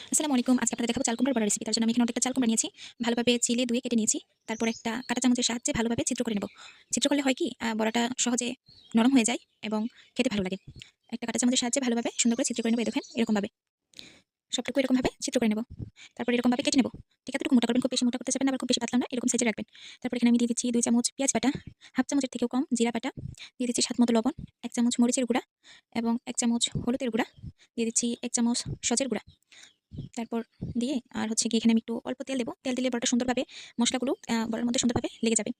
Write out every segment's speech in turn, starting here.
আসসালামু আলাইকুম। আজকে আপনাদের দেখাবো চাল কুমড়ার বড়া রেসিপি। তার জন্য আমি এখানে অনেকটা চাল কুমড়া নিয়েছি। ভালোভাবে চিলে ধুয়ে কেটে নিয়েছি। তারপর একটা কাঁটা চামচের সাহায্যে ভালোভাবে ছিদ্র করে নেব। ছিদ্র করলে হয় কি বড়াটা সহজে নরম হয়ে যায় এবং খেতে ভালো লাগে। একটা কাঁটা চামচের সাহায্যে ভালোভাবে সুন্দর করে ছিদ্র করে নেব। এই দেখেন এরকমভাবে। সবটুকু এরকমভাবে ছিদ্র করে নেব। তারপর এরকমভাবে কেটে নেব। ঠিক এতটুকু মোটা করবেন, খুব বেশি মোটা করতে চাইবেন না, আবার খুব বেশি পাতলাও না, এরকম সাইজে রাখবেন। তারপর এখানে আমি দিয়ে দিচ্ছি ২ চামচ পেঁয়াজ বাটা, হাফ চামচের থেকেও কম জিরা বাটা, দিয়ে দিচ্ছি স্বাদমতো লবণ, ১ চামচ মরিচের গুঁড়া এবং ১ চামচ হলুদের গুঁড়া, দিয়ে দিচ্ছি ১ চামচ সজের গুঁড়া। তারপর দিয়ে আর হচ্ছে গিয়ে এখানে আমি একটু অল্প তেল দেব। তেল দিলে বড়াটা সুন্দরভাবে মসলাগুলো বড়ার মধ্যে সুন্দরভাবে লেগে যাবে।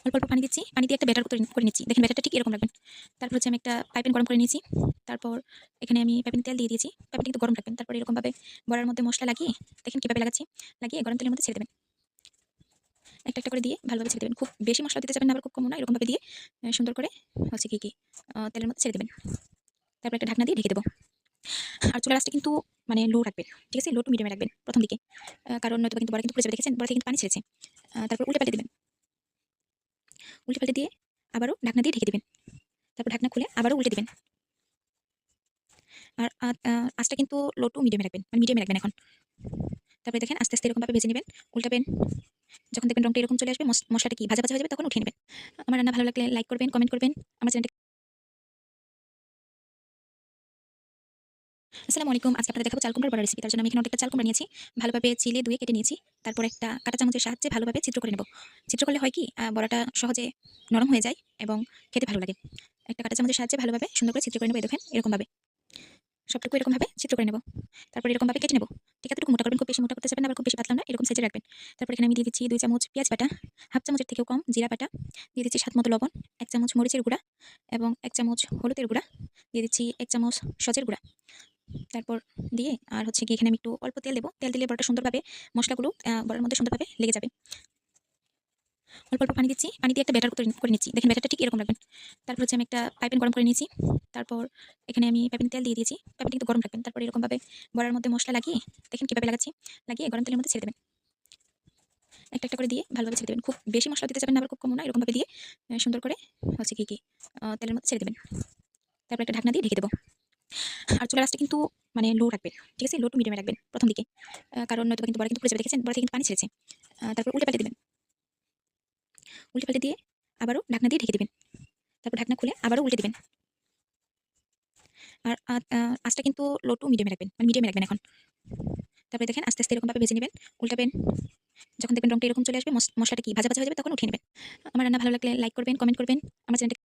অল্প, অল্প পানি দিচ্ছি। পানি দিয়ে একটা ব্যাটার করে নিচ্ছি। দেখেন ব্যাটারটা ঠিক এরকম রাখবেন। তারপর হচ্ছে আমি একটা পাই প্যান গরম করে নিয়েছি। তারপর এখানে আমি পাই প্যানে তেল দিয়ে দিয়েছি। পাই প্যানটা কিন্তু গরম রাখবেন। তারপর এরকমভাবে বড়ার মধ্যে মসলা লাগিয়ে দেখেন কিভাবে লাগাচ্ছি। লাগিয়ে গরম তেলের মধ্যে ছেড়ে দেবেন। একটা, একটা করে দিয়ে ভালোভাবে ছেড়ে দেবেন। খুব বেশি মসলা দিতে যাবেন না, আবার খুব কমও না। এরকমভাবে দিয়ে সুন্দর করে হচ্ছে কি তেলের মধ্যে ছেড়ে দেবেন। তারপর একটা ঢাকনা দিয়ে ঢেকে দেব। আর চুলার আঁচটা কিন্তু মানে লো রাখবেন। ঠিক আছে? লো টু মিডিয়ামে রাখবেন ১ম দিকে। কারণ নয়তোবা কিন্তু বড়া কিন্তু পুড়ে যাবে। দেখেছেন? বড়া থেকে কিন্তু পানি ছেড়েছে। তারপর উল্টে পাল্টে দিবেন। উল্টে পাল্টে দিয়ে আবারও ঢাকনা দিয়ে ঢেকে দিবেন। তারপর ঢাকনা খুলে আবারও উল্টে দিবেন। আর আঁচটা কিন্তু লো টু মিডিয়ামে রাখবেন। মানে মিডিয়ামে রাখবেন এখন। তারপরে দেখেন আস্তে, আস্তে এরকমভাবে ভেজে নিবেন। উল্টাবেন। যখন দেখবেন রংটা এরকম চলে আসবে, মসলাটা কি ভাজা, ভাজা হয়ে যাবে, তখন উঠিয়ে নিবেন। আমার রান্না ভালো লাগলে লাইক করবেন, কমেন্ট করবেন। আমার চ্যানেলটা আসসালামু আলাইকুম। আজকে আপনাদের দেখাবো চাল কুমড়ার বড়া রেসিপি। তার জন্য আমি এখানে অনেকটা চাল কুমড়া নিয়েছি। ভালোভাবে চিলে ধুয়ে কেটে নিয়েছি। তারপর একটা কাঁটা চামচের সাহায্যে ভালোভাবে ছিদ্র করে নেব। ছিদ্র করলে হয় কি বড়াটা সহজে নরম হয়ে যায় এবং খেতে ভালো লাগে। একটা কাঁটা চামচের সাহায্যে ভালোভাবে সুন্দর করে ছিদ্র করে নেব। এই দেখেন এরকমভাবে। সবটুকু এরকমভাবে ছিদ্র করে নেব। তারপর এরকমভাবে কেটে নেব। ঠিক এতটুকু মোটা করবেন, খুব বেশি মোটা করতে চাইবেন না, আবার খুব বেশি পাতলাও না, এরকম সাইজে রাখবেন। তারপর এখানে আমি দিয়ে দিচ্ছি ২ চামচ পেঁয়াজ বাটা, হাফ চামচের থেকেও কম জিরা বাটা, দিয়ে দিচ্ছি স্বাদমতো লবণ, ১ চামচ মরিচের গুঁড়া এবং ১ চামচ হলুদের গুঁড়া, দিয়ে দিচ্ছি ১ চামচ সজের গুঁড়া। তারপর দিয়ে আর হচ্ছে গিয়ে এখানে আমি একটু অল্প তেল দেব। তেল দিলে বড়াটা সুন্দরভাবে মসলাগুলো বড়ার মধ্যে সুন্দরভাবে লেগে যাবে। অল্প, অল্প পানি দিচ্ছি। পানি দিয়ে একটা ব্যাটার করে নিচ্ছি। দেখেন ব্যাটারটা ঠিক এরকম রাখবেন। তারপর হচ্ছে আমি একটা পাই প্যান গরম করে নিয়েছি। তারপর এখানে আমি পাই প্যানে তেল দিয়ে দিয়েছি। পাই প্যানটা কিন্তু গরম রাখবেন। তারপর এরকমভাবে বড়ার মধ্যে মসলা লাগিয়ে দেখেন কিভাবে লাগাচ্ছি। লাগিয়ে গরম তেলের মধ্যে ছেড়ে দেবেন। একটা, একটা করে দিয়ে ভালোভাবে ছেড়ে দেবেন। খুব বেশি মসলা দিতে যাবেন না, আবার খুব কমও না। এরকমভাবে দিয়ে সুন্দর করে হচ্ছে তেলের মধ্যে ছেড়ে দেবেন। তারপর একটা ঢাকনা দিয়ে ঢেকে দেব। আর চুলার আঁচটা কিন্তু মানে লো রাখবেন। ঠিক আছে? লো টু মিডিয়ামে রাখবেন ১ম দিকে। কারণ নয়তোবা কিন্তু বড়া কিন্তু পুড়ে যাবে। দেখেছেন? বড়া থেকে কিন্তু পানি ছেড়েছে। তারপর উল্টে পাল্টে দিবেন। উল্টে পাল্টে দিয়ে আবারও ঢাকনা দিয়ে ঢেকে দিবেন। তারপর ঢাকনা খুলে আবারও উল্টে দিবেন। আর আঁচটা কিন্তু লো টু মিডিয়ামে রাখবেন। মানে মিডিয়ামে রাখবেন এখন। তারপরে দেখেন আস্তে, আস্তে এরকমভাবে ভেজে নিবেন। উল্টাবেন। যখন দেখবেন রংটা এরকম চলে আসবে, মসলাটা কি ভাজা, ভাজা হয়ে যাবে, তখন উঠিয়ে নিবেন। আমার রান্না ভালো লাগলে লাইক করবেন, কমেন্ট করবেন। আমার চ্যানেলটা